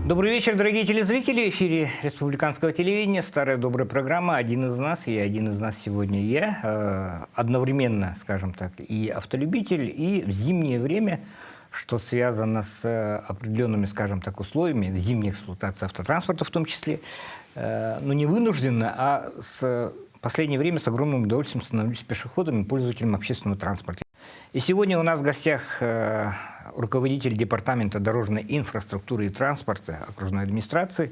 Добрый вечер, дорогие телезрители. В эфире республиканского телевидения старая добрая программа «Один из нас». И один из нас сегодня я. Одновременно, скажем так, и автолюбитель, и в зимнее время, что связано с определенными, скажем так, условиями зимней эксплуатации автотранспорта в том числе. Но не вынужденно, а в последнее время с огромным удовольствием становлюсь пешеходом и пользователем общественного транспорта. И сегодня у нас в гостях руководитель департамента дорожной инфраструктуры и транспорта окружной администрации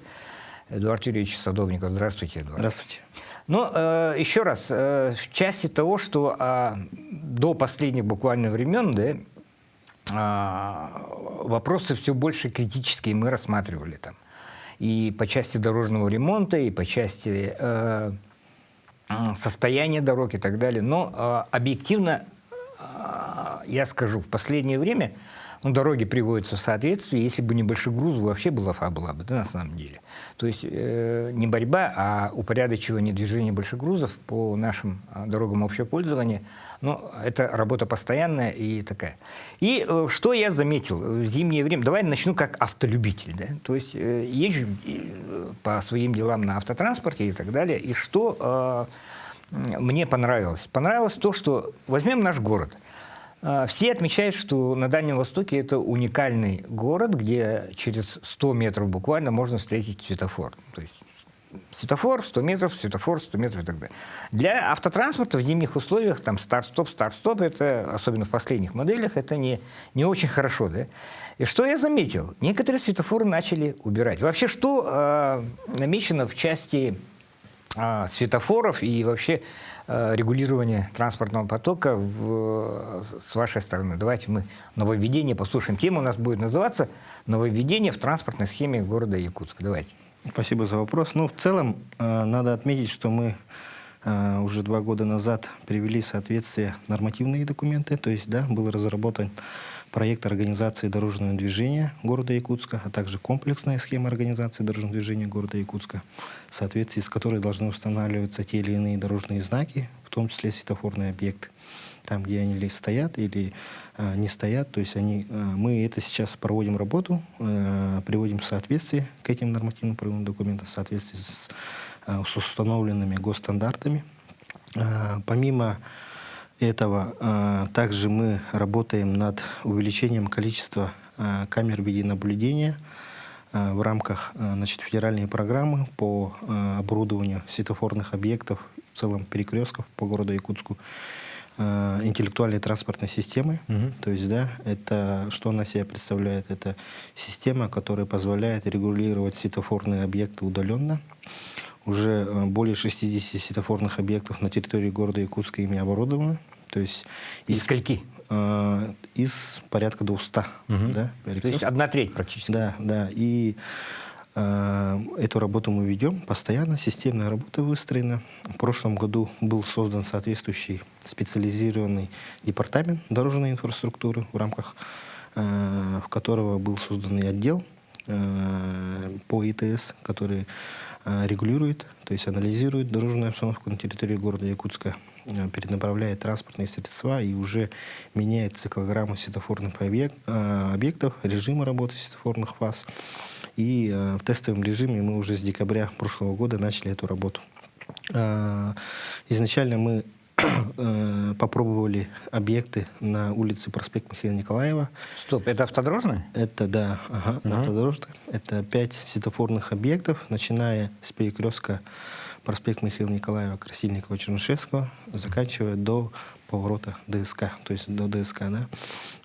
Эдуард Юрьевич Садовников. Здравствуйте, Эдуард. Здравствуйте. Ну, еще раз, в части того, что до последних буквально времен, да, вопросы все больше критические мы рассматривали там. И по части дорожного ремонта, и по части состояния дорог и так далее. Но объективно, я скажу, в последнее время дороги приводятся в соответствие. Если бы небольшой груз, вообще была бы, да, на самом деле. То есть не борьба, а упорядочивание движения больших грузов по нашим дорогам общего пользования. Ну, это работа постоянная и такая. И что я заметил в зимнее время? Давай начну как автолюбитель. Да? То есть езжу по своим делам на автотранспорте и так далее. И что мне понравилось? Понравилось то, что возьмем наш город. Все отмечают, что на Дальнем Востоке это уникальный город, где через 100 метров буквально можно встретить светофор. То есть светофор, 100 метров, светофор, 100 метров и так далее. Для автотранспорта в зимних условиях там старт-стоп, это, особенно в последних моделях, это не очень хорошо. Да? И что я заметил? Некоторые светофоры начали убирать. Вообще, что намечено в части светофоров и вообще регулирования транспортного потока с вашей стороны? Давайте мы нововведение послушаем. Тема у нас будет называться «Нововведение в транспортной схеме города Якутска». Давайте. Спасибо за вопрос. Ну, в целом, надо отметить, что мы уже 2 года назад привели в соответствие нормативные документы. То есть, да, был разработан проект организации дорожного движения города Якутска, а также комплексная схема организации дорожного движения города Якутска, в соответствии с которой должны устанавливаться те или иные дорожные знаки, в том числе светофорные объекты, там, где они или стоят, или не стоят. То есть мы это сейчас проводим работу, приводим в соответствие к этим нормативным правовым документам, в соответствии с установленными госстандартами. Помимо этого, также мы работаем над увеличением количества камер видеонаблюдения в рамках федеральной программы по оборудованию светофорных объектов, в целом перекрестков по городу Якутску, интеллектуальной транспортной системы. То есть, да, это что она себя представляет? Это система, которая позволяет регулировать светофорные объекты удаленно. Уже более 60 светофорных объектов на территории города Якутска ими оборудованы. То есть из скольки? Из порядка 200. Да, то есть 1/3 практически. Да, да. И эту работу мы ведем постоянно, системная работа выстроена. В прошлом году был создан соответствующий специализированный департамент дорожной инфраструктуры, в рамках которого был создан и отдел по ИТС, который регулирует, то есть анализирует дорожную обстановку на территории города Якутска, перенаправляет транспортные средства и уже меняет циклограмму светофорных объектов, режимы работы светофорных фаз. И в тестовом режиме мы уже с декабря прошлого года начали эту работу. Изначально мы попробовали объекты на улице проспект Михаила Николаева. Стоп, это автодорожная? Это, да, автодорожная. Это 5 светофорных объектов, начиная с перекрестка проспект Михаила Николаева, Красильникова, Чернышевского, заканчивая до поворота ДСК, то есть до ДСК. Да.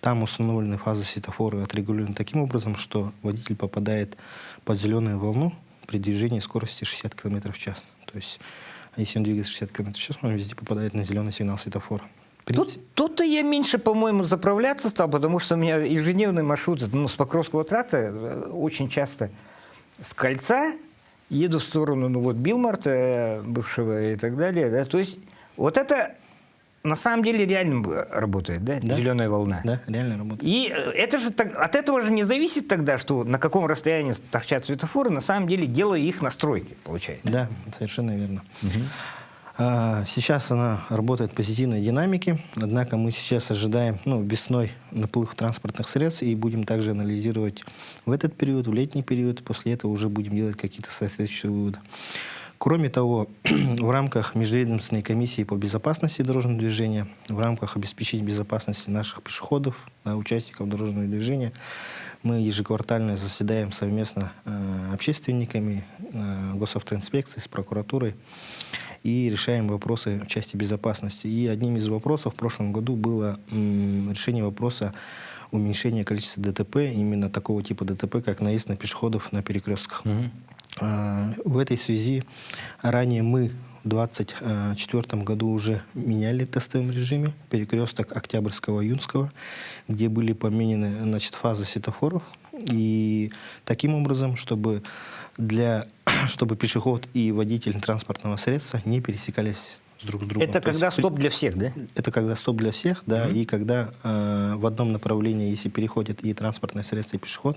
Там установлены фазы светофора отрегулированы таким образом, что водитель попадает под зеленую волну при движении скорости 60 км в час. То есть если он двигается 60 км в час, он везде попадает на зеленый сигнал светофора. Тут-то я меньше, по-моему, заправляться стал, потому что у меня ежедневный маршрут с Покровского тракта очень часто с кольца еду в сторону Билмарта, бывшего и так далее. Да? То есть вот это на самом деле реально работает, да? Да. Зеленая волна. Да, реально работает. И это же от этого же не зависит тогда, что на каком расстоянии торчат светофоры, на самом деле дело их настройки, получается. Да, совершенно верно. Сейчас она работает в позитивной динамике, однако мы сейчас ожидаем весной наплыв транспортных средств и будем также анализировать в этот период, в летний период. После этого уже будем делать какие-то соответствующие выводы. Кроме того, в рамках Межведомственной комиссии по безопасности дорожного движения, в рамках обеспечения безопасности наших пешеходов, участников дорожного движения, мы ежеквартально заседаем совместно общественниками, госавтоинспекцией, с прокуратурой и решаем вопросы в части безопасности. И одним из вопросов в прошлом году было решение вопроса уменьшения количества ДТП, именно такого типа ДТП, как наезд на пешеходов на перекрестках. В этой связи ранее мы в 2024 году уже меняли в тестовом режиме перекресток Октябрьского, Юнского, где были поменены фазы светофоров. И таким образом, чтобы пешеход и водитель транспортного средства не пересекались друг с другом. Это когда стоп для всех, да? Это когда стоп для всех, да, и когда в одном направлении, если переходит и транспортное средство, и пешеход,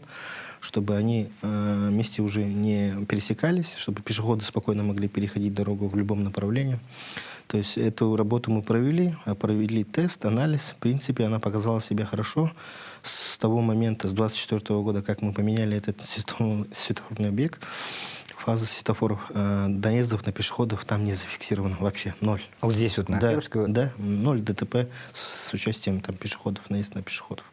чтобы они вместе уже не пересекались, чтобы пешеходы спокойно могли переходить дорогу в любом направлении. То есть эту работу мы провели тест, анализ. В принципе, она показала себя хорошо. С того момента, с 2024 года, как мы поменяли этот светофорный объект, фаза светофоров, доездов на пешеходов там не зафиксировано вообще, 0. А вот здесь вот на Октябрьского? Да, 0 ДТП с участием пешеходов, наезд на пешеходов.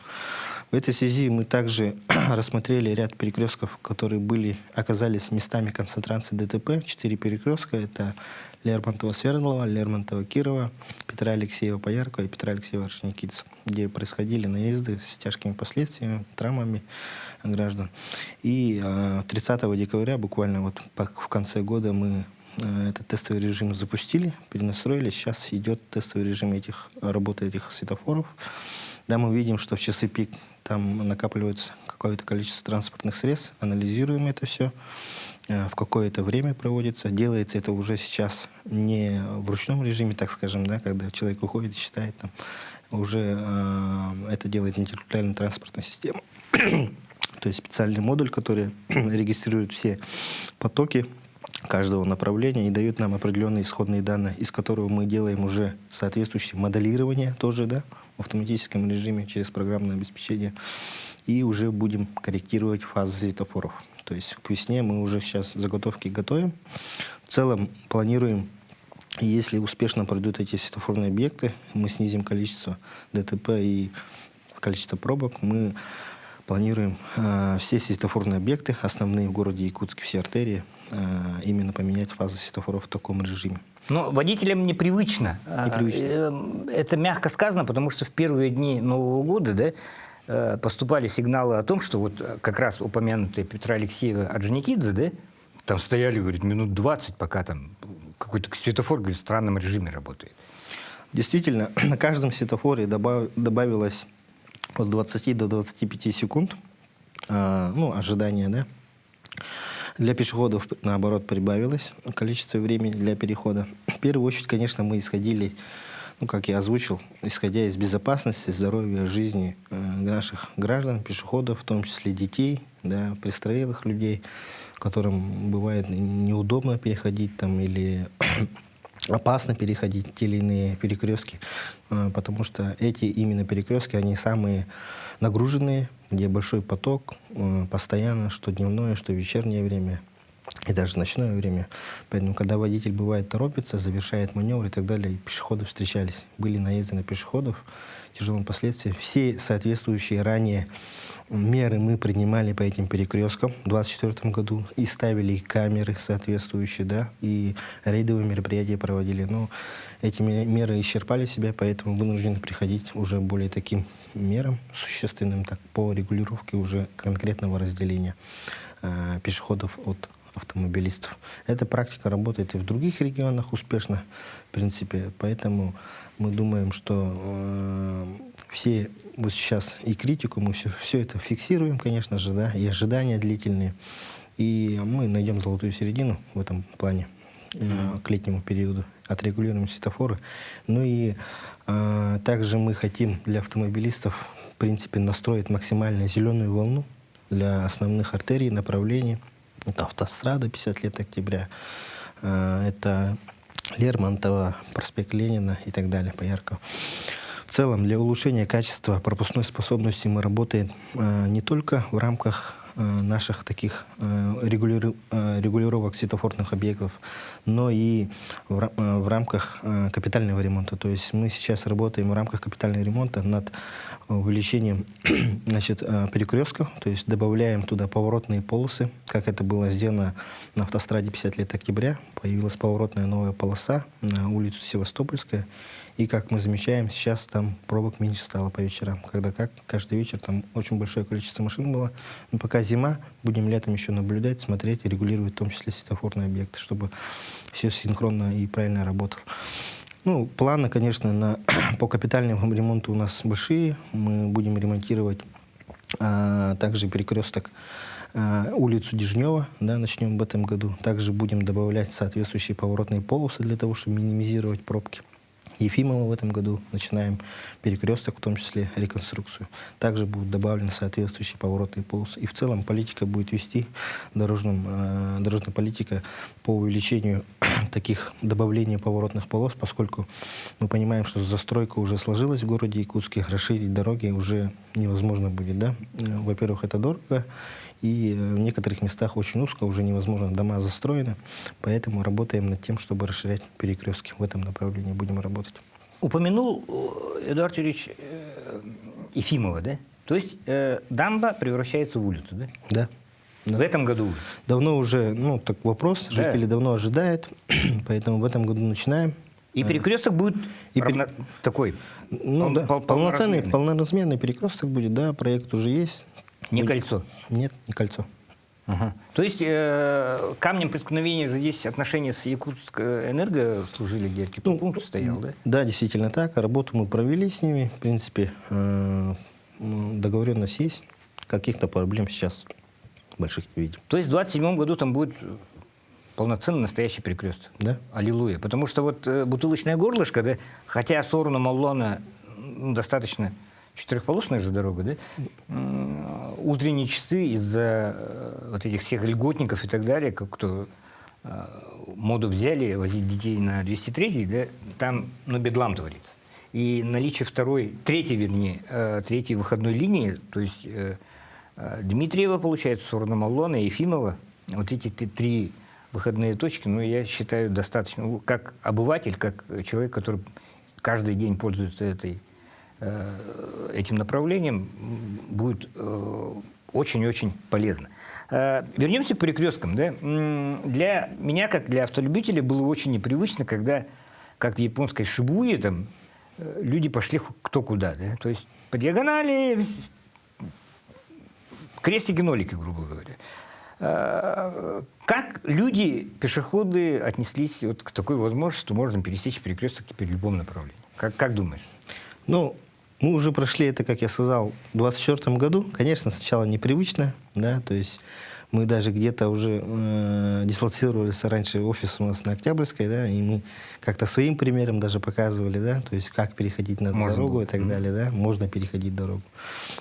В этой связи мы также рассмотрели ряд перекрестков, которые оказались местами концентрации ДТП. 4 перекрестка. Это Лермонтова-Свердлова, Лермонтова-Кирова, Петра Алексеева-Пояркова и Петра Алексеева-Орджоникидзе, где происходили наезды с тяжкими последствиями, травмами граждан. И 30 декабря, буквально в конце года, мы этот тестовый режим запустили, перенастроили. Сейчас идет тестовый режим работы этих светофоров. Да, мы видим, что в часы пик там накапливается какое-то количество транспортных средств, анализируем это все, в какое-то время проводится. Делается это уже сейчас не в ручном режиме, так скажем, да, когда человек выходит и считает, уже это делает интеллектуальная транспортная система. То есть специальный модуль, который регистрирует все потоки каждого направления и дает нам определенные исходные данные, из которого мы делаем уже соответствующее моделирование тоже, да, в автоматическом режиме через программное обеспечение, и уже будем корректировать фазы светофоров. То есть к весне мы уже сейчас заготовки готовим. В целом планируем, если успешно пройдут эти светофорные объекты, мы снизим количество ДТП и количество пробок, мы планируем все светофорные объекты, основные в городе Якутске, все артерии, именно поменять фазы светофоров в таком режиме. Но водителям непривычно. Это мягко сказано, потому что в первые дни Нового года, да, поступали сигналы о том, что вот как раз упомянутые Петра Алексеева Орджоникидзе, да, там стояли, говорит, минут 20, пока там какой-то светофор, говорит, в странном режиме работает. Действительно, на каждом светофоре добавилось от 20 до 25 секунд, ожидания, да. Для пешеходов, наоборот, прибавилось количество времени для перехода. В первую очередь, конечно, мы исходили, как я озвучил, исходя из безопасности, здоровья, жизни наших граждан, пешеходов, в том числе детей, да, престарелых людей, которым бывает неудобно переходить там или опасно переходить те или иные перекрестки, потому что эти именно перекрестки, они самые нагруженные, где большой поток, постоянно, что дневное, что вечернее время, и даже ночное время. Поэтому, когда водитель, бывает, торопится, завершает маневр и так далее, пешеходы встречались. Были наезды на пешеходов, тяжелым последствиям. Все соответствующие ранее меры мы принимали по этим перекресткам в 2024 году и ставили камеры соответствующие, да, и рейдовые мероприятия проводили. Но эти меры исчерпали себя, поэтому вынуждены приходить уже более таким мерам существенным, так, по регулировке уже конкретного разделения пешеходов от автомобилистов. Эта практика работает и в других регионах успешно, в принципе. Поэтому мы думаем, что все вот сейчас и критику, мы все это фиксируем, конечно же, да, и ожидания длительные. И мы найдем золотую середину в этом плане к летнему периоду, отрегулируем светофоры. Ну и также мы хотим для автомобилистов, в принципе, настроить максимально зеленую волну для основных артерий, направлений. Это автострада 50 лет октября, это Лермонтова, проспект Ленина и так далее, по Яркому. В целом, для улучшения качества пропускной способности мы работаем не только в рамках наших таких регулировок светофорных объектов, но и в рамках капитального ремонта. То есть мы сейчас работаем в рамках капитального ремонта над увеличением значит, перекрестков, то есть добавляем туда поворотные полосы, как это было сделано на автостраде 50 лет октября. Появилась поворотная новая полоса на улицу Севастопольская. И, как мы замечаем, сейчас там пробок меньше стало по вечерам. Когда каждый вечер там очень большое количество машин было. Но пока зима, будем летом еще наблюдать, смотреть и регулировать, в том числе светофорные объекты, чтобы все синхронно и правильно работало. Ну, планы, конечно, по капитальному ремонту у нас большие. Мы будем ремонтировать также перекресток улицу Дежнева, да, начнем в этом году. Также будем добавлять соответствующие поворотные полосы для того, чтобы минимизировать пробки. Ефимова в этом году начинаем перекресток, в том числе реконструкцию. Также будут добавлены соответствующие поворотные полосы. И в целом политика будет вести, дорожная политика по увеличению таких добавления поворотных полос, поскольку мы понимаем, что застройка уже сложилась в городе Якутске, расширить дороги уже невозможно будет. Да? Во-первых, это дорого, и в некоторых местах очень узко, уже невозможно, дома застроены, поэтому работаем над тем, чтобы расширять перекрестки. В этом направлении будем работать. Упомянул Эдуард Юрьевич Ефимова, да? То есть дамба превращается в улицу, да? Да. Да. В этом году? Давно уже, так вопрос, Да. жители давно ожидают, поэтому в этом году начинаем. И перекресток будет такой, полноразмерный перекресток будет, да, проект уже есть. Не кольцо? Нет, не кольцо. Ага. То есть камнем преткновения же есть отношения с Якутск-Энерго служили, где пункт стоял, да? Да, действительно так. Работу мы провели с ними. В принципе, договоренность есть. Каких-то проблем сейчас больших не видим. То есть в 27-м году там будет полноценный настоящий перекресток? Да. Аллилуйя. Потому что вот бутылочное горлышко, да, хотя в сторону Маллона достаточно четырехполосная же дорога, да? Утренние часы из-за вот этих всех льготников и так далее, кто моду взяли возить детей на 203-й, да, там бедлам творится. И наличие третьей выходной линии, то есть Дмитриева, получается, в сторону Маллона, Ефимова, вот эти три выходные точки, я считаю, достаточно. Как обыватель, как человек, который каждый день пользуется этим направлением, будет очень-очень полезно. Вернемся к перекресткам. Да? Для меня, как для автолюбителя, было очень непривычно, когда, как в японской Шибуе, там, люди пошли кто куда. Да? То есть по диагонали, крестики-нолики, грубо говоря. Как люди, пешеходы, отнеслись вот к такой возможности, что можно пересечь перекресток теперь в любом направлении? Как думаешь? Мы уже прошли это, как я сказал, в 2024 году. Конечно, сначала непривычно, да, то есть мы даже где-то уже дислоцировались раньше офис у нас на Октябрьской, да, и мы как-то своим примером даже показывали, да, то есть как переходить на дорогу и так далее, да, можно переходить дорогу.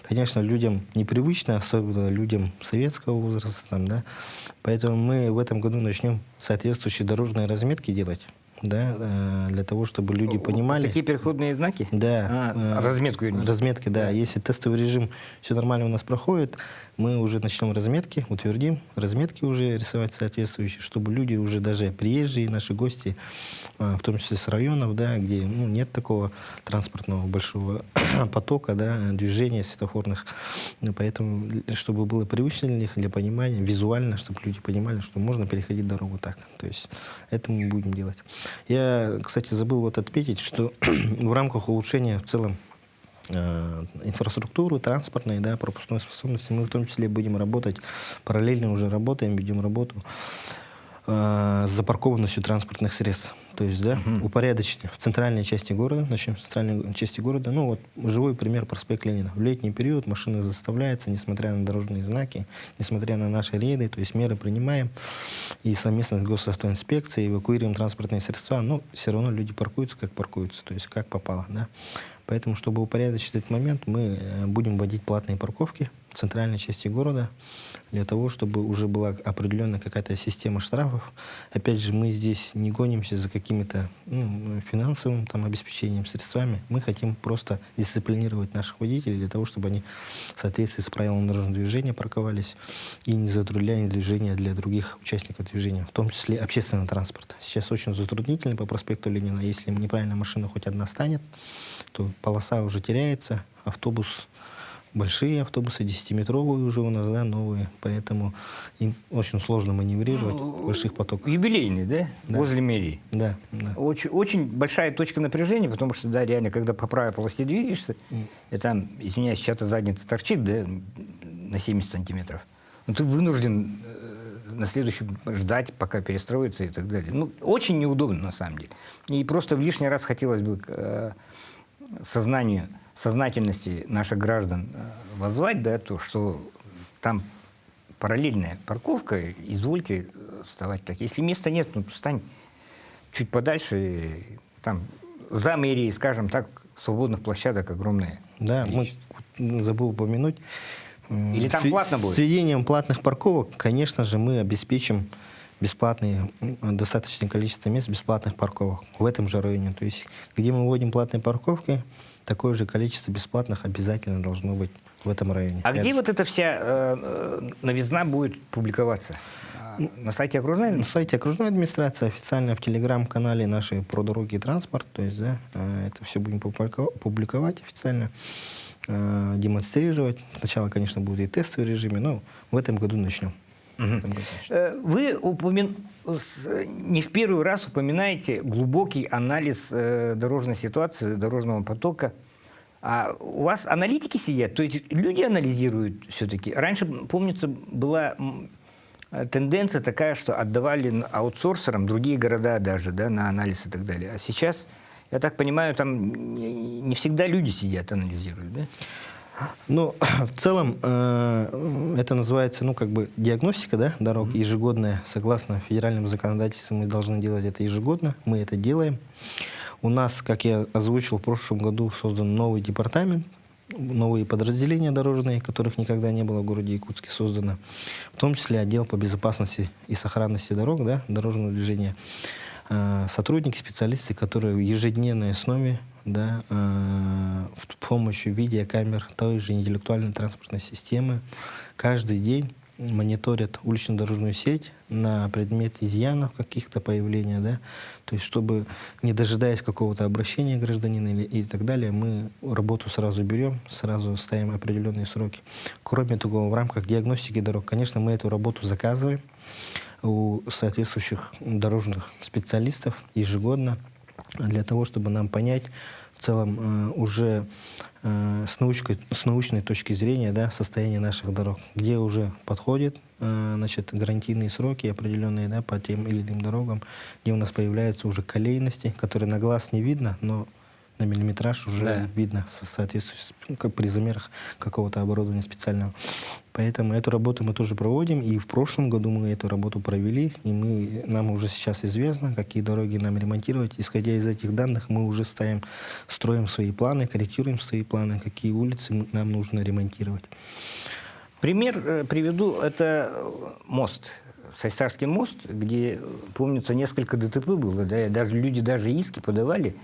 Конечно, людям непривычно, особенно людям советского возраста, там, да, поэтому мы в этом году начнем соответствующие дорожные разметки делать. Да, для того, чтобы люди понимали. Такие переходные знаки? Да. Разметку, вернее. Разметки, да. Если тестовый режим все нормально у нас проходит, мы уже начнем разметки, утвердим разметки уже рисовать соответствующие, чтобы люди уже даже приезжие, наши гости, в том числе с районов, да, где нет такого транспортного большого потока, да, движения светофорных. Поэтому, чтобы было привычно для них, для понимания, визуально, чтобы люди понимали, что можно переходить дорогу так. То есть это мы будем делать. Я, кстати, забыл отметить, что в рамках улучшения в целом инфраструктуры, транспортной, да, пропускной способности, мы в том числе будем работать, параллельно уже работаем, ведем работу с запаркованностью транспортных средств. То есть, да, упорядочить в центральной части города, начнем с центральной части города. Живой пример проспект Ленина. В летний период машины заставляются, несмотря на дорожные знаки, несмотря на наши рейды, то есть меры принимаем и совместно с госавтоинспекцией эвакуируем транспортные средства, но все равно люди паркуются, то есть как попало, да. Поэтому, чтобы упорядочить этот момент, мы будем вводить платные парковки центральной части города, для того, чтобы уже была определенная какая-то система штрафов. Опять же, мы здесь не гонимся за какими-то финансовым там, обеспечением, средствами. Мы хотим просто дисциплинировать наших водителей для того, чтобы они в соответствии с правилами дорожного движения парковались и не затрудняли движение для других участников движения, в том числе общественного транспорта. Сейчас очень затруднительно по проспекту Ленина. Если неправильно машина хоть одна станет, то полоса уже теряется, автобус, большие автобусы, 10-метровые уже у нас, да, новые, поэтому им очень сложно маневрировать в больших потоках. Юбилейный, да? Да. Возле мэрии. Да, да. Очень, очень большая точка напряжения, потому что, да, реально, когда по правой полосе двигаешься, и там, извиняюсь, чья-то задница торчит, да, на 70 сантиметров, ну, ты вынужден на следующем ждать, пока перестроится и так далее. Ну, очень неудобно, на самом деле. И просто в лишний раз хотелось бы к сознательности наших граждан воззвать, да, то, что там параллельная парковка, извольте вставать так. Если места нет, ну, встань чуть подальше, там за мэрией, скажем так, свободных площадок огромное. Да, количество. забыл упомянуть. Или там платно будет? С введением платных парковок, конечно же, мы обеспечим достаточное количество мест бесплатных парковок в этом же районе. То есть, где мы вводим платные парковки, такое же количество бесплатных обязательно должно быть в этом районе. А где вот эта вся новизна будет публиковаться? На сайте окружной? На сайте окружной администрации, официально в телеграм-канале нашей «Про дороги и транспорт». То есть, да, это все будем публиковать официально, демонстрировать. Сначала, конечно, будет и тестовый режим, но в этом году начнем. Вы не в первый раз упоминаете глубокий анализ дорожной ситуации, дорожного потока. А у вас аналитики сидят? То есть люди анализируют все-таки? Раньше, помнится, была тенденция такая, что отдавали аутсорсерам другие города даже, да, на анализ и так далее. А сейчас, я так понимаю, там не всегда люди сидят, анализируют, да? Ну, в целом, это называется, ну, как бы диагностика, да, дорог ежегодная. Согласно федеральному законодательству мы должны делать это ежегодно. Мы это делаем. У нас, как я озвучил, в прошлом году создан новый департамент, новые подразделения дорожные, которых никогда не было в городе Якутске создано. В том числе отдел по безопасности и сохранности дорог, да, дорожного движения. Сотрудники, специалисты, которые в ежедневной основе, да, с помощью видеокамер той же интеллектуальной транспортной системы каждый день мониторят улично-дорожную сеть на предмет изъянов каких-то появления, да, то есть чтобы, не дожидаясь какого-то обращения гражданина и так далее, мы работу сразу берем, сразу ставим определенные сроки. Кроме того, в рамках диагностики дорог, конечно, мы эту работу заказываем у соответствующих дорожных специалистов ежегодно, для того, чтобы нам понять в целом уже с научной точки зрения, да, состояние наших дорог, где уже подходят гарантийные сроки определенные, да, по тем или иным дорогам, где у нас появляются уже колейности, которые на глаз не видно, но на миллиметраж уже видно, соответствующим, как при замерах какого-то оборудования специального. Поэтому эту работу мы тоже проводим, и в прошлом году мы эту работу провели, и нам уже сейчас известно, какие дороги нам ремонтировать. Исходя из этих данных, мы уже строим свои планы, корректируем свои планы, какие улицы нам нужно ремонтировать. Пример приведу, это мост. Сайсарский мост, где, помнится, несколько ДТП было, да, люди даже иски подавали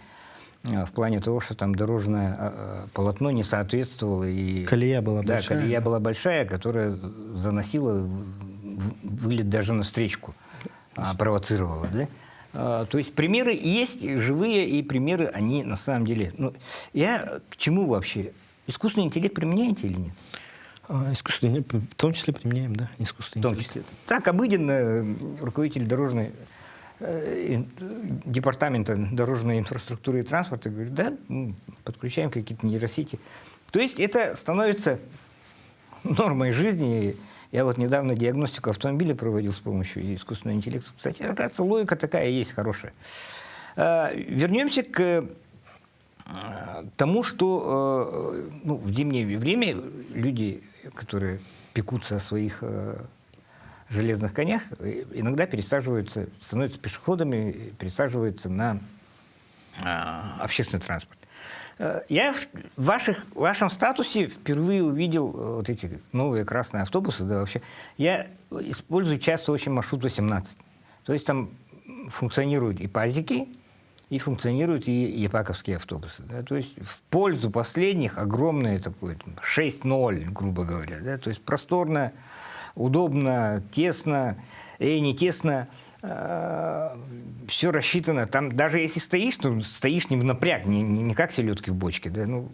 в плане того, что там дорожное полотно не соответствовало. И, колея была большая. Колея была большая, которая заносила вылет даже на встречку, провоцировала. Да? То есть примеры есть живые, и примеры, они на самом деле... Ну, я к чему вообще? Искусственный интеллект применяете или нет? Искусственный, в том числе применяем, да, искусственный интеллект. В том числе. Так, обыденно руководитель департамента дорожной инфраструктуры и транспорта говорит, да, подключаем какие-то нейросети. То есть это становится нормой жизни. Я вот недавно диагностику автомобиля проводил с помощью искусственного интеллекта. Кстати, оказывается, логика такая есть хорошая. Вернемся к тому, что в зимнее время люди, которые пекутся о своих железных конях, иногда становятся пешеходами, пересаживаются на общественный транспорт. Я в вашем статусе впервые увидел вот эти новые красные автобусы. Да, вообще. Я использую часто очень маршрут 18. То есть там функционируют и пазики, и функционируют и епаковские автобусы. Да? То есть в пользу последних огромное такое 6:0, грубо говоря. Да? То есть просторно, удобно, тесно, не тесно. Все рассчитано. Там даже если стоишь, то стоишь не в напряг, не как селедки в бочке. Да? Ну,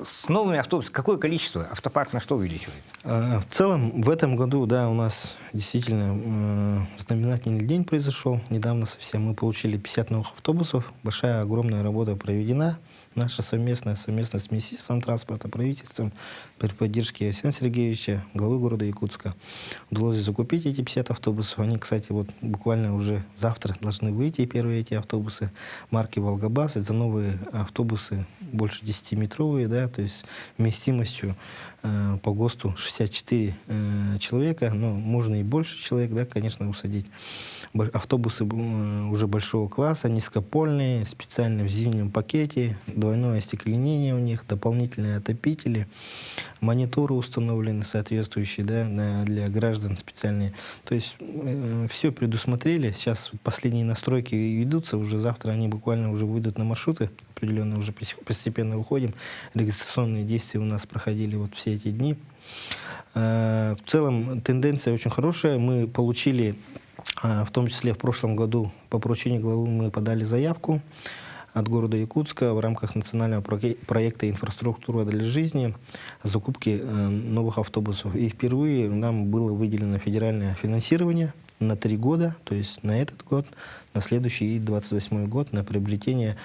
с новыми автобусами какое количество? Автопарк на что увеличивает? В целом, в этом году, да, у нас действительно знаменательный день произошел. Недавно совсем мы получили 50 новых автобусов. Большая, огромная работа проведена. Наша совместно с Министерством транспорта, правительством, при поддержке Арсения Сергеевича, главы города Якутска, удалось закупить эти 50 автобусов. Они, кстати, вот буквально уже завтра должны выйти, первые эти автобусы марки «Волгобас». Это новые автобусы, больше 10-метровые, да, то есть вместимостью по ГОСТу 64 человека, но можно и больше человек, да, конечно, усадить. Автобусы уже большого класса, низкопольные, специально в зимнем пакете, двойное остекление у них, дополнительные отопители, мониторы установлены соответствующие, да, для граждан специальные. То есть все предусмотрели. Сейчас последние настройки ведутся, уже завтра они буквально уже выйдут на маршруты, определенно уже постепенно выходим. Регистрационные действия у нас проходили вот все эти дни. В целом тенденция очень хорошая. Мы получили, в том числе в прошлом году, по поручению главы мы подали заявку от города Якутска в рамках национального проекта «Инфраструктура для жизни» закупки новых автобусов. И впервые нам было выделено федеральное финансирование на 3 года, то есть на этот год, на следующий и 28 год, на приобретение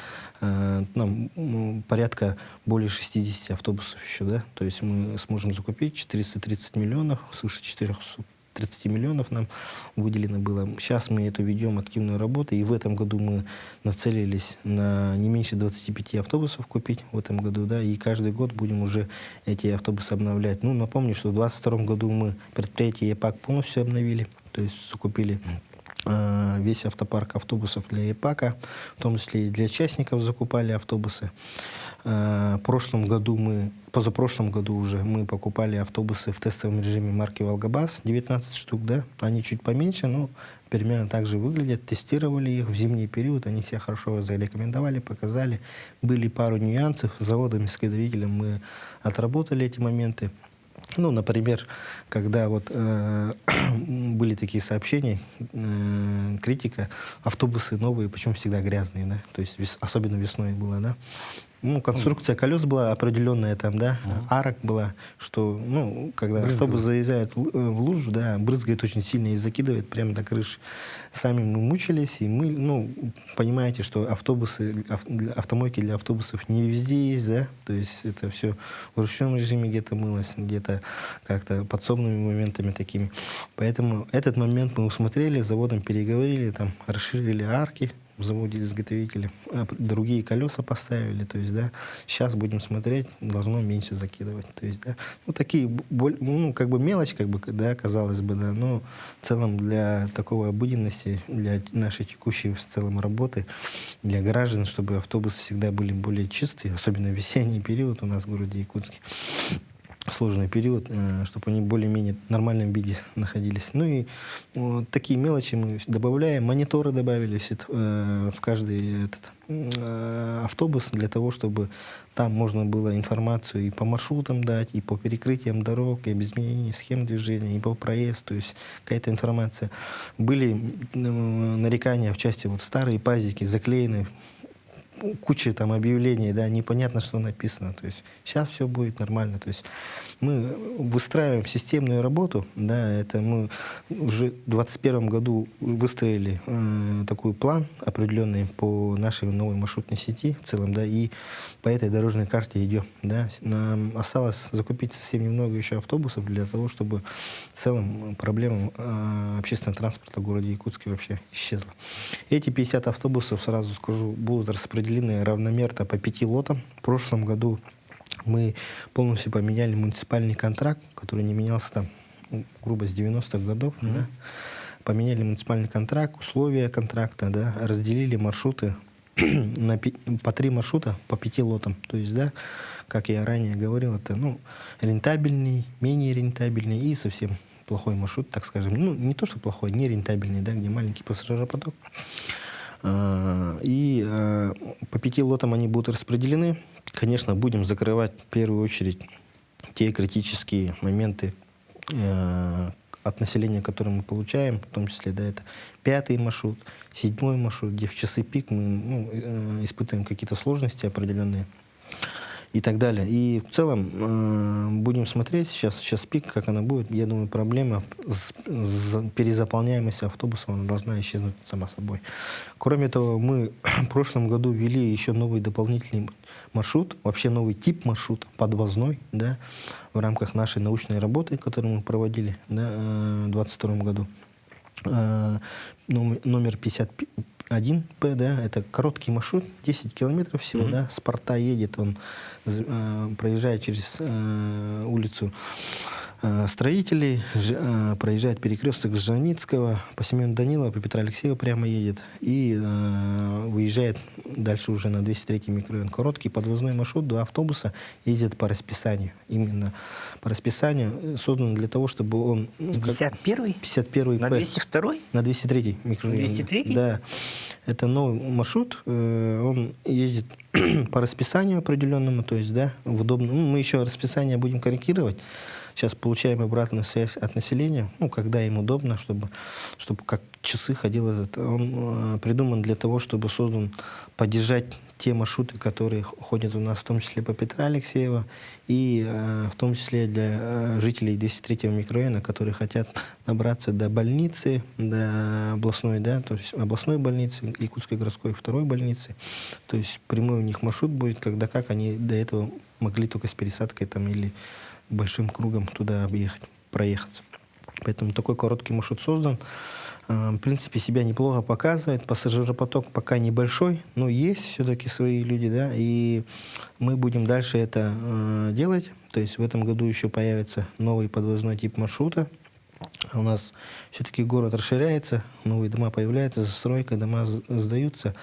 порядка более 60 автобусов еще, да, то есть мы сможем закупить 430 миллионов, свыше 430 миллионов нам выделено было. Сейчас мы эту ведем активную работу, и в этом году мы нацелились на не меньше 25 автобусов купить в этом году, да, и каждый год будем уже эти автобусы обновлять. Ну, напомню, что в 2022 году мы предприятие ЕПАК полностью обновили, то есть закупили весь автопарк автобусов для ЕПАКа, в том числе и для частников закупали автобусы. Позапрошлом году уже мы покупали автобусы в тестовом режиме марки «Волгобас», 19 штук, да, они чуть поменьше, но примерно так же выглядят, тестировали их в зимний период, они себя хорошо зарекомендовали, показали, были пару нюансов, с заводом-изготовителем мы отработали эти моменты. Ну, например, когда вот были такие сообщения, критика, автобусы новые, почему всегда грязные, да, то есть особенно весной было, да. Ну, конструкция колес была определенная там, да, арок была, что, ну, когда автобус заезжает в лужу, да, брызгает очень сильно и закидывает прямо до крыши. Сами мы мучились, и мы, ну, понимаете, что автомойки для автобусов не везде есть, да, то есть это все в ручном режиме где-то мылось, где-то как-то подсобными моментами такими. Поэтому этот момент мы усмотрели, с заводом переговорили, там, расширили арки, в заводе-изготовителе, другие колеса поставили, то есть, да, сейчас будем смотреть, должно меньше закидывать, то есть, да, ну, такие, ну, как бы мелочь, как бы, да, казалось бы, да, но в целом для такой обыденности, для нашей текущей в целом работы, для граждан, чтобы автобусы всегда были более чистые, особенно в весенний период у нас в городе Якутске, сложный период, чтобы они более-менее в нормальном виде находились. Ну и вот такие мелочи мы добавляем. Мониторы добавили в каждый автобус для того, чтобы там можно было информацию и по маршрутам дать, и по перекрытиям дорог, и об изменении схем движения, и по проезду. То есть какая-то информация. Были нарекания в части вот старые пазики заклеены, куча там объявлений, да, непонятно, что написано. То есть сейчас все будет нормально. То есть мы выстраиваем системную работу, да, это мы уже в 2021 году выстроили такой план определенный по нашей новой маршрутной сети в целом, да, и по этой дорожной карте идем, да. Нам осталось закупить совсем немного еще автобусов для того, чтобы в целом проблема общественного транспорта в городе Якутске вообще исчезла. Эти 50 автобусов, сразу скажу, будут распределены равномерно по 5 лотам. В прошлом году мы полностью поменяли муниципальный контракт, который не менялся там, грубо, с 90-х годов. Да? Поменяли муниципальный контракт, условия контракта, да? Разделили маршруты по 3 маршрута, по 5 лотам. То есть, да, как я ранее говорил, это, ну, рентабельный, менее рентабельный и совсем плохой маршрут, так скажем. Ну, не то, что плохой, не рентабельный, да, где маленький пассажиропоток. И по 5 лотам они будут распределены. Конечно, будем закрывать в первую очередь те критические моменты от населения, которые мы получаем, в том числе, да, это 5-й маршрут, 7-й маршрут, где в часы пик мы испытываем какие-то сложности определенные и так далее. И в целом будем смотреть сейчас пик, как она будет. Я думаю, проблема с перезаполняемостью автобусов она должна исчезнуть сама собой. Кроме того, мы в прошлом году ввели еще новый дополнительный маршрут, вообще новый тип маршрута, подвозной, да, в рамках нашей научной работы, которую мы проводили, да, в 2022 году. Номер 51П, да, это короткий маршрут, 10 километров всего, да, с порта едет, он проезжает через улицу Строителей, проезжает перекресток Жжаницкого, по Семену Данилова, по Петра Алексеева прямо едет и выезжает дальше уже на 203-й микрорайон. Короткий подвозной маршрут, 2 автобуса ездят по расписанию. Именно по расписанию создан для того, чтобы он... 51-й? 51-й На 202-й? На 203-й микрорайон. 203-й? Да. Это новый маршрут, он ездит по расписанию определенному, то есть, да, в удобном. Мы еще расписание будем корректировать. Сейчас получаем обратную связь от населения, когда им удобно, чтобы как часы ходил этот. Он придуман для того, чтобы создан поддержать те маршруты, которые ходят у нас, в том числе по Петра Алексеева, и в том числе для жителей 203-го микрорайона, которые хотят добраться до больницы, до областной, да, то есть областной больницы, Якутской городской второй больницы. То есть прямой у них маршрут будет, когда как они до этого могли только с пересадкой там или большим кругом туда объехать, проехаться. Поэтому такой короткий маршрут создан. В принципе, себя неплохо показывает. Пассажиропоток пока небольшой, но есть все-таки свои люди, да, и мы будем дальше это делать. То есть в этом году еще появится новый подвозной тип маршрута. У нас все-таки город расширяется, новые дома появляются, застройка, дома сдаются.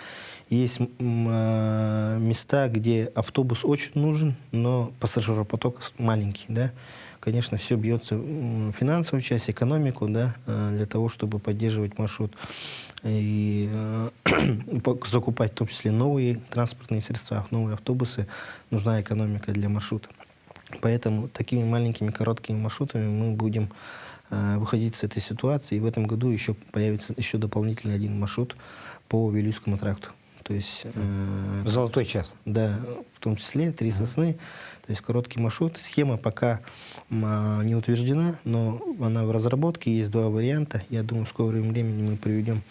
Есть места, где автобус очень нужен, но пассажиропоток маленький, да. Конечно, все бьется в финансовую часть, экономику, да, для того, чтобы поддерживать маршрут и закупать в том числе новые транспортные средства, новые автобусы. Нужна экономика для маршрута. Поэтому такими маленькими короткими маршрутами мы будем выходить с этой ситуации. И в этом году еще появится еще дополнительный один маршрут по Вилюйскому тракту. То есть, Золотой час. Да, в том числе 3 сосны. То есть короткий маршрут. Схема пока не утверждена, но она в разработке. Есть 2 варианта. Я думаю, в скором времени мы придем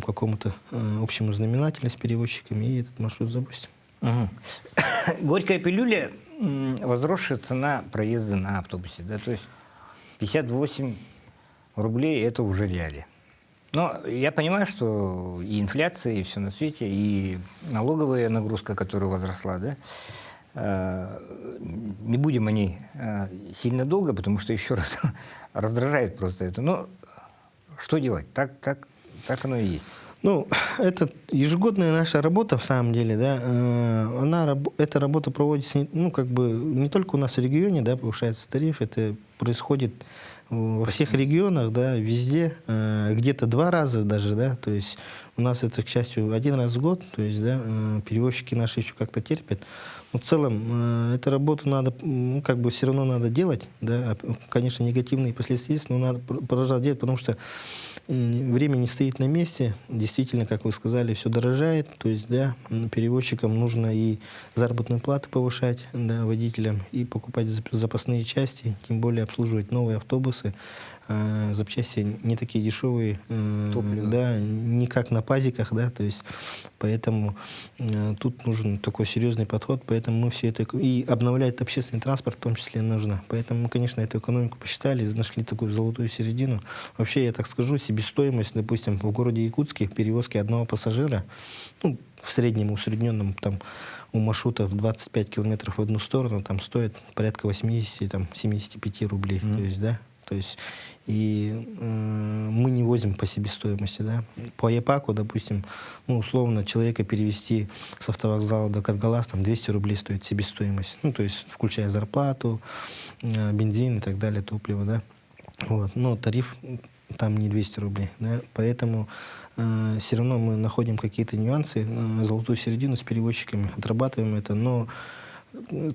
к какому-то общему знаменателю с перевозчиками и этот маршрут запустим. Угу. Горькая пилюля, возросшая цена проезда на автобусе. Да? То есть 58 рублей – это уже реалии. Но я понимаю, что и инфляция, и все на свете, и налоговая нагрузка, которая возросла, да, не будем о ней сильно долго, потому что еще раз раздражает просто это. Но что делать? Так оно и есть. Это ежегодная наша работа, в самом деле, да, эта работа проводится, не только у нас в регионе, да, повышается тариф, это происходит во всех регионах, да, везде, где-то 2 раза даже, да, то есть у нас это, к счастью, 1 раз в год, то есть, да, перевозчики наши еще как-то терпят. Но в целом эту работу надо, все равно надо делать, да, конечно, негативные последствия есть, но надо продолжать делать, потому что время не стоит на месте, действительно, как вы сказали, все дорожает, то есть, да, перевозчикам нужно и заработную плату повышать, да, водителям, и покупать запасные части, тем более обслуживать новые автобусы, запчасти не такие дешевые, да, не как на пазиках, да, то есть, поэтому тут нужен такой серьезный подход, поэтому мы все это, и обновлять общественный транспорт в том числе нужно, поэтому мы, конечно, эту экономику посчитали, нашли такую золотую середину. Вообще, я так скажу, себестоимость, допустим, в городе Якутске перевозки одного пассажира, в среднем усредненном, там, у маршрута в 25 километров в одну сторону, там, стоит порядка 80-75 рублей, то есть, да, то есть, и мы не возим по себестоимости, да. По ЕПАКу, допустим, ну, условно, человека перевести с автовокзала до Катгалас, там 200 рублей стоит себестоимость, ну, то есть включая зарплату, бензин и так далее, топливо, да. Вот. Но тариф там не 200 рублей, да. Поэтому все равно мы находим какие-то нюансы, золотую середину с перевозчиками, отрабатываем это, но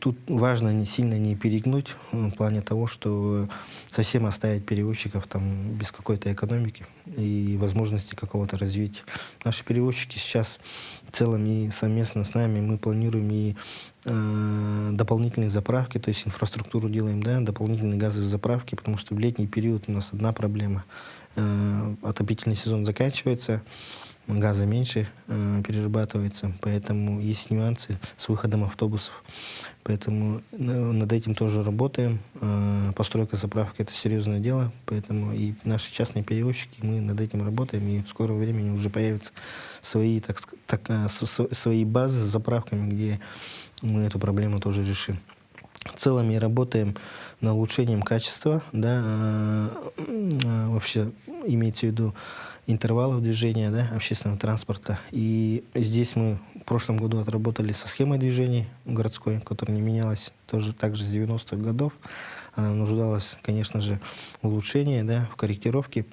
тут важно не сильно не перегнуть в плане того, что совсем оставить перевозчиков там без какой-то экономики и возможности какого-то развития. Наши перевозчики сейчас в целом и совместно с нами мы планируем и дополнительные заправки, то есть инфраструктуру делаем, да, дополнительные газовые заправки, потому что в летний период у нас одна проблема. Отопительный сезон заканчивается, газа меньше перерабатывается, поэтому есть нюансы с выходом автобусов. Поэтому над этим тоже работаем. Постройка заправки — это серьезное дело, поэтому и наши частные перевозчики, мы над этим работаем, и в скором времени уже появятся свои, свои базы с заправками, где мы эту проблему тоже решим. В целом мы работаем над улучшением качества, да, вообще имеется в виду интервалов движения, да, общественного транспорта. И здесь мы в прошлом году отработали со схемой движения городской, которая не менялась тоже также с 90-х годов. Она нуждалась, конечно же, в улучшении, да, в корректировке,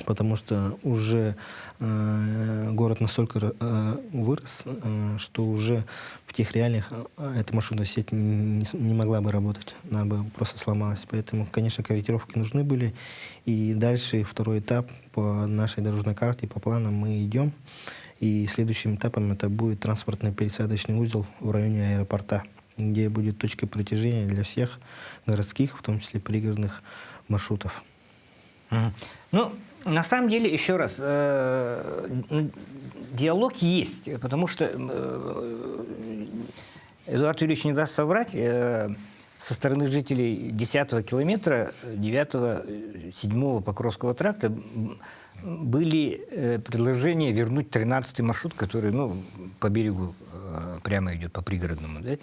потому что уже город настолько вырос, что уже в тех реалиях эта маршрутная сеть не могла бы работать, она бы просто сломалась. Поэтому, конечно, корректировки нужны были. И дальше второй этап по нашей дорожной карте, по планам мы идем. И следующим этапом это будет транспортно-пересадочный узел в районе аэропорта, где будет точкой притяжения для всех городских, в том числе пригородных маршрутов. Ну, на самом деле, еще раз, диалог есть, потому что Эдуард Юрьевич не даст соврать, со стороны жителей 10-го километра, 9-го, 7-го Покровского тракта были предложения вернуть 13-й маршрут, который, ну, по берегу прямо идет, по пригородному, да?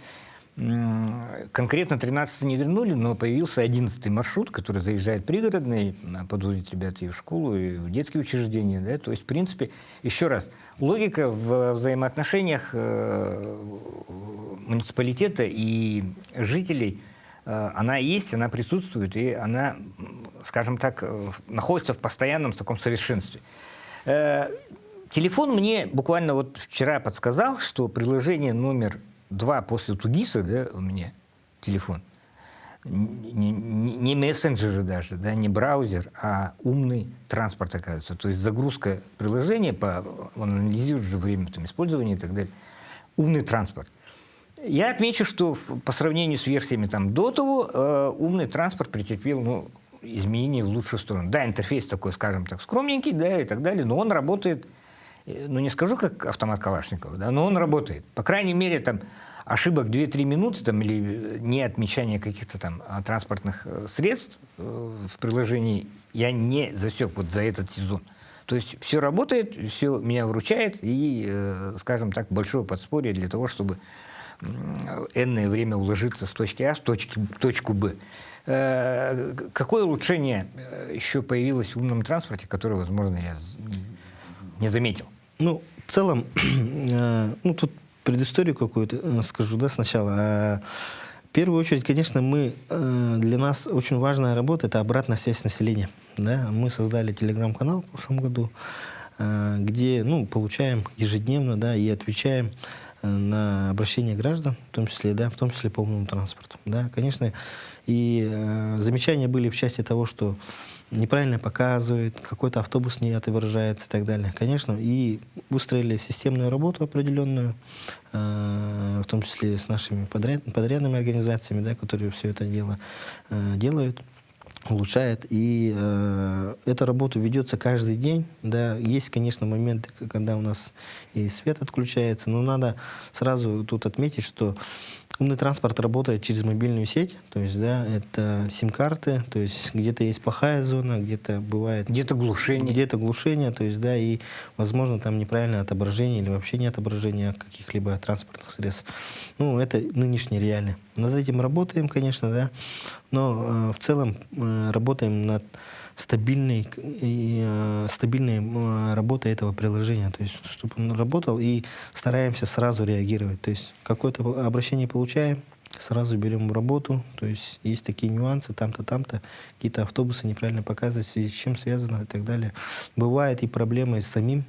Конкретно 13 не вернули, но появился 11-й маршрут, который заезжает пригородный, подвозит ребят и в школу, и в детские учреждения. Да? То есть, в принципе, еще раз, логика в взаимоотношениях муниципалитета и жителей, она есть, она присутствует, и она, скажем так, находится в постоянном таком совершенстве. Телефон мне буквально вот вчера подсказал, что приложение номер 2 после Тугиса, да, у меня телефон, не мессенджеры даже, да, не браузер, а умный транспорт, оказывается. То есть загрузка приложения, он анализирует же время там, использования и так далее. Умный транспорт. Я отмечу, что по сравнению с версиями там, до того, умный транспорт претерпел изменения в лучшую сторону. Да, интерфейс такой, скажем так, скромненький, да, и так далее, но он работает. Ну, не скажу, как автомат Калашникова, да, но он работает. По крайней мере, там, ошибок 2-3 минуты там, или не отмечания каких-то там транспортных средств в приложении я не засек вот за этот сезон. То есть все работает, все меня выручает, и, скажем так, большое подспорье для того, чтобы энное время уложиться с точки А в точку Б. Какое улучшение еще появилось в умном транспорте, которое, возможно, я не заметил? Ну, в целом, тут предысторию какую-то скажу, да, сначала. В первую очередь, конечно, для нас очень важная работа — это обратная связь населения. Да? Мы создали телеграм-канал в прошлом году, где, получаем ежедневно, да, и отвечаем на обращения граждан, в том числе по умному транспорту. Да? Конечно, и замечания были в части того, что неправильно показывает, какой-то автобус не отображается и так далее. Конечно, и выстроили системную работу определенную, в том числе с нашими подрядными организациями, да, которые все это дело делают, улучшают. И эта работа ведется каждый день. Да. Есть, конечно, моменты, когда у нас и свет отключается, но надо сразу тут отметить, что умный транспорт работает через мобильную сеть, то есть, да, это сим-карты, то есть где-то есть плохая зона, где-то бывает... Где-то глушение. То есть, да, и, возможно, там неправильное отображение или вообще не отображение каких-либо транспортных средств. Это нынешние реалии. Над этим работаем, конечно, да, но в целом работаем над стабильной работы этого приложения, то есть чтобы он работал, и стараемся сразу реагировать. То есть какое-то обращение получаем, сразу берем в работу, то есть есть такие нюансы, там-то, какие-то автобусы неправильно показывают, в связи с чем связано и так далее. Бывает и проблемы с самим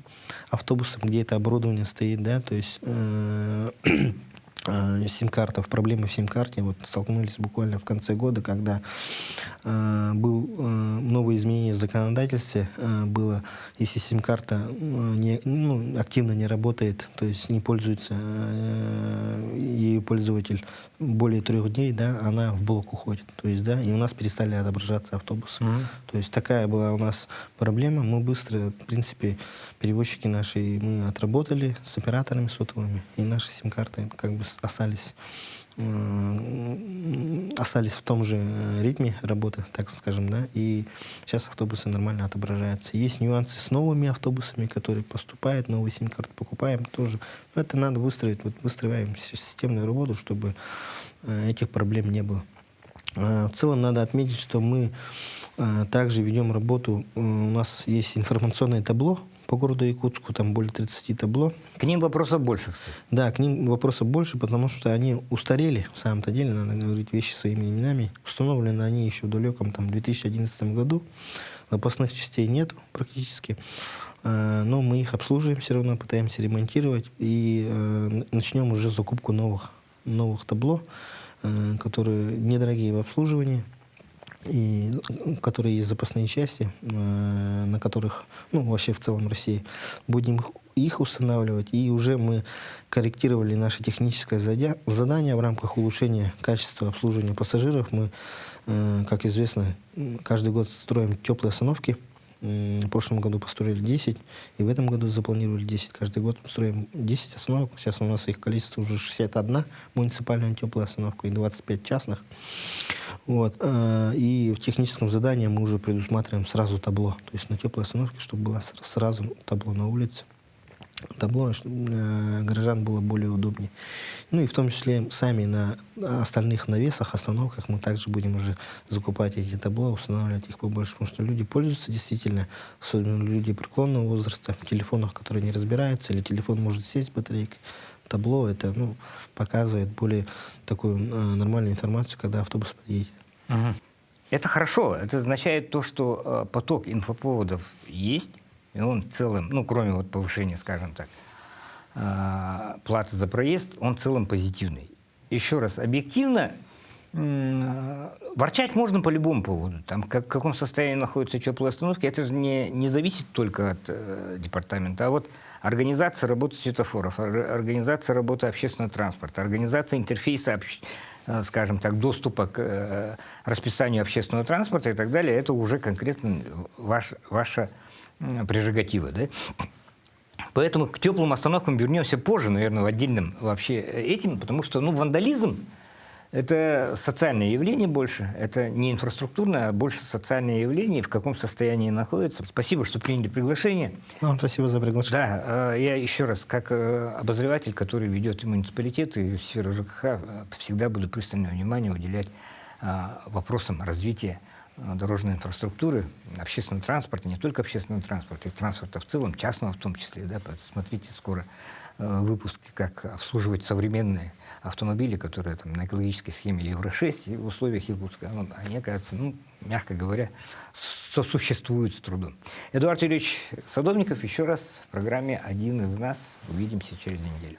автобусом, где это оборудование стоит, да, то есть сим-карта, проблемы в сим-карте. Вот столкнулись буквально в конце года, когда был новое изменение в законодательстве, было, если сим-карта активно не работает, то есть не пользуется ею пользователь более 3 дней, да, она в блок уходит. То есть, да, и у нас перестали отображаться автобусы. То есть такая была у нас проблема. Мы быстро, в принципе, перевозчики наши, мы отработали с операторами сотовыми, и наши сим-карты как бы остались в том же ритме работы, так скажем, да, и сейчас автобусы нормально отображаются. Есть нюансы с новыми автобусами, которые поступают, новые сим-карты покупаем тоже. Но это надо выстроить, вот выстраиваем системную работу, чтобы этих проблем не было. В целом надо отметить, что мы также ведем работу, у нас есть информационное табло по городу Якутску, там более 30 табло. К ним вопросов больше, кстати. Да, к ним вопросов больше, потому что они устарели, в самом-то деле, надо говорить вещи своими именами. Установлены они еще в далеком 2011 году. Запасных частей нету практически. Но мы их обслуживаем все равно, пытаемся ремонтировать. И начнем уже закупку новых табло, которые недорогие в обслуживании, и которые есть запасные части, на которых, вообще в целом России, будем их устанавливать. И уже мы корректировали наше техническое задание в рамках улучшения качества обслуживания пассажиров. Мы, как известно, каждый год строим теплые остановки. В прошлом году построили 10, и в этом году запланировали 10. Каждый год строим 10 остановок. Сейчас у нас их количество уже 61 муниципальная теплая остановка и 25 частных. Вот. И в техническом задании мы уже предусматриваем сразу табло. То есть на теплой остановке, чтобы было сразу табло на улице. Табло, чтобы для горожан было более удобнее. И в том числе сами на остальных навесах, остановках мы также будем уже закупать эти табло, устанавливать их побольше, потому что люди пользуются действительно, особенно люди преклонного возраста, в телефонах, которые не разбираются, или телефон может сесть с батарейкой. Табло это показывает более такую нормальную информацию, когда автобус подъедет. Это хорошо. Это означает то, что поток инфоповодов есть, и он в целом, кроме повышения, скажем так, платы за проезд, он в целом позитивный. Еще раз, объективно, ворчать можно по любому поводу. Там, в каком состоянии находятся теплые остановки, это же не зависит только от департамента, а вот организация работы светофоров, организация работы общественного транспорта, организация интерфейса, скажем так, доступа к расписанию общественного транспорта и так далее, это уже конкретно ваша прерогатива, да? Поэтому к теплым остановкам вернемся позже, наверное, в отдельном вообще этим, потому что, вандализм – это социальное явление больше, это не инфраструктурное, а больше социальное явление, в каком состоянии находится. Спасибо, что приняли приглашение. Вам спасибо за приглашение. Да, я еще раз, как обозреватель, который ведет муниципалитет и сферу ЖКХ, всегда буду пристальное внимание уделять вопросам развития дорожной инфраструктуры, общественного транспорта, не только общественного транспорта, и транспорта в целом, частного в том числе. Да, смотрите скоро выпуски, как обслуживать современные автомобили, которые на экологической схеме Евро-6 в условиях Якутска. Они, оказывается, мягко говоря, сосуществуют с трудом. Эдуард Юрьевич Садовников, еще раз в программе «Один из нас». Увидимся через неделю.